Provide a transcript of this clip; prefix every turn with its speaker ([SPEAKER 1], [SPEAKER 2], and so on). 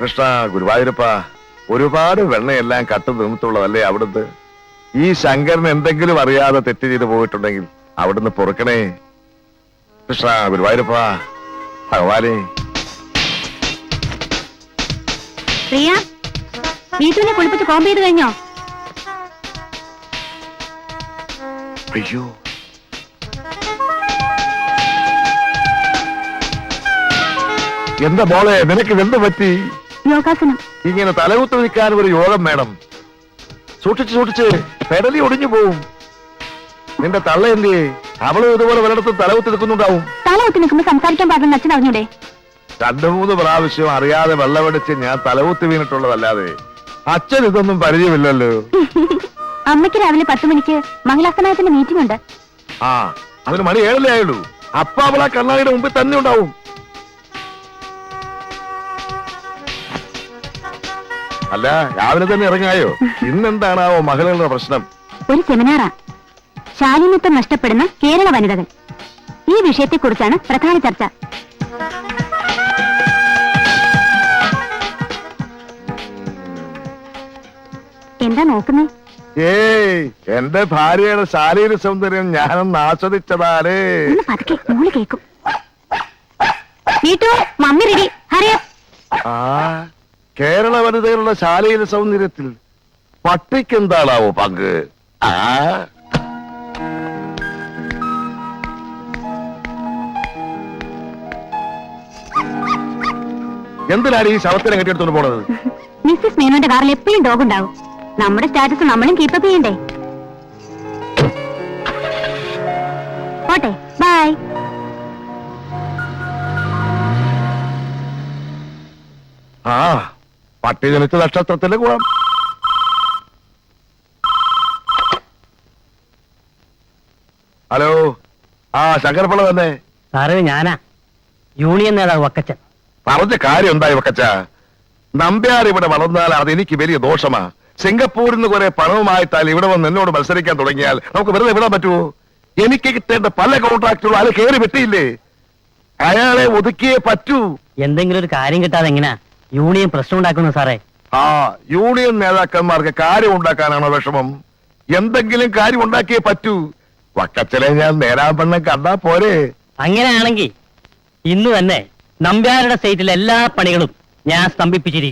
[SPEAKER 1] കൃഷ്ണ ഗുരുവായൂരപ്പ, ഒരുപാട് വെണ്ണയെല്ലാം കട്ടു നിന്നിട്ടുള്ളതല്ലേ അവിടുന്ന്. ഈ ശങ്കരൻ എന്തെങ്കിലും അറിയാതെ തെറ്റ് ചെയ്ത് പോയിട്ടുണ്ടെങ്കിൽ അവിടുന്ന് പൊറുക്കണേ. കൃഷ്ണ ഗുരുവായൂരപ്പ, ഭഗവാനെ.
[SPEAKER 2] പ്രിയ, വീട്ടിനെ കുളിപ്പിച്ച് കോമ്പ് ചെയ്ത് കഴിഞ്ഞോ?
[SPEAKER 1] അയ്യോ, എന്താ മോളെ, നിനക്ക് എന്ത് പറ്റി?
[SPEAKER 2] യോഗാസനം.
[SPEAKER 1] ഇങ്ങനെ തലകുത്ത് നിൽക്കാൻ ഒരു യോഗം വേണം. സൂക്ഷിച്ച് പെടലി ഒടിഞ്ഞു പോവും. നിന്റെ തള്ള എന്തിയെ? അവളും ഇതുപോലെ പലയിടത്തും തലകുത്ത് നിൽക്കുന്നുണ്ടാവും.
[SPEAKER 2] തലകുത്തി നിൽക്കുമ്പോ സംസാരിക്കാൻ പാടില്ലെന്ന് അച്ഛൻ അറിഞ്ഞൂടെ?
[SPEAKER 1] 2-3 പ്രാവശ്യം അറിയാതെ വെള്ളമടിച്ച് ഞാൻ തലകുത്തി വീണിട്ടുള്ളതല്ലാതെ അച്ഛൻ ഇതൊന്നും പരിചയമില്ലല്ലോ.
[SPEAKER 2] അമ്മയ്ക്ക് രാവിലെ 10 മണിക്ക് മംഗലാസനത്തിന്റെ മീറ്റിംഗ് ഉണ്ട്.
[SPEAKER 1] ആ, അതിന് മണി 7 ആയുള്ളൂ. അപ്പ അവൾ ആ കണ്ണാടിയുടെ മുമ്പിൽ തന്നെ ഉണ്ടാവും. അല്ല, രാവിലെ തന്നെ ഇറങ്ങായോ? ഇന്നെന്താണാവോ മകളുടെ പ്രശ്നം?
[SPEAKER 2] ഒരു സെമിനാറാ, ശാലീനത്വം നഷ്ടപ്പെടുന്ന കേരള വനിതകൾ. ഈ വിഷയത്തെക്കുറിച്ചാണ് പ്രധാന ചർച്ച. എന്താ നോക്കുന്നേ?
[SPEAKER 1] ഏയ്, എന്റെ ഭാര്യയുടെ ശാരീരിക സൗന്ദര്യം ഞാനൊന്ന് ആസ്വദിച്ചതാലേ.
[SPEAKER 2] പതുക്കെ, മോള് കേക്കും. വീട്ടു മമ്മി റെഡി, ഹറിയ.
[SPEAKER 1] ആ, കേരള വനിതകളുടെ ശാരീരിക സൗന്ദര്യത്തിൽ പട്ടിക്ക് എന്താണാവോ പങ്ക്? ആ, എന്തിനാണ് ഈ ശവത്തിനെ കെട്ടിയെടുത്തോണ്ട് പോണത്?
[SPEAKER 2] മിസ്സിസ് മേനോന്റെ കാറിൽ എപ്പോഴും ഡോഗ് ഉണ്ടാവും. നമ്മുടെ സ്റ്റാറ്റസ് നമ്മളും കീപ്പപ്പ് ചെയ്യണ്ടേ? പോട്ടെ, ബൈ.
[SPEAKER 1] ആ, പട്ടി ജനിച്ച നക്ഷത്രത്തിലെ ഗുണം. ഹലോ, ആ ശങ്കരപ്പിള്ള തന്നെ.
[SPEAKER 3] സാറേ, ഞാനാ യൂണിയൻ നേതാവ് വക്കച്ചൻ.
[SPEAKER 1] പറഞ്ഞ കാര്യം എന്തായി വക്കച്ച? നമ്പ്യാർ ഇവിടെ വളർന്നാൽ അതെനിക്ക് വലിയ ദോഷമാ. സിംഗപ്പൂരിൽ നിന്ന് കുറെ പണവുമായിട്ടാൽ ഇവിടെ വന്ന് എന്നോട് മത്സരിക്കാൻ തുടങ്ങിയാൽ നമുക്ക് വെറുതെ വിടാൻ പറ്റുമോ? എനിക്ക് കിട്ടേണ്ട പല കോൺട്രാക്ടുകളും അയാൾ കയറി വെട്ടിയില്ലേ? അയാളെ ഒതുക്കിയേ പറ്റൂ.
[SPEAKER 3] എന്തെങ്കിലും ഒരു കാര്യം കിട്ടാതെ എങ്ങനെയാ യൂണിയൻ പ്രശ്നം ഉണ്ടാക്കുന്നു സാറേ?
[SPEAKER 1] ആ, യൂണിയൻ നേതാക്കന്മാർക്ക് കാര്യം ഉണ്ടാക്കാനാണോ വിഷമം? എന്തെങ്കിലും കാര്യം ഉണ്ടാക്കിയേ പറ്റൂ. വക്കച്ചനെ ഞാൻ നേരാൻ കണ്ടാ പോരെ?
[SPEAKER 3] അങ്ങനെയാണെങ്കിൽ ഇന്ന് തന്നെ നമ്പ്യാരുടെ സൈറ്റിലെ എല്ലാ പണികളും ഞാൻ സ്തംഭിപ്പിച്ചിരിക്കും.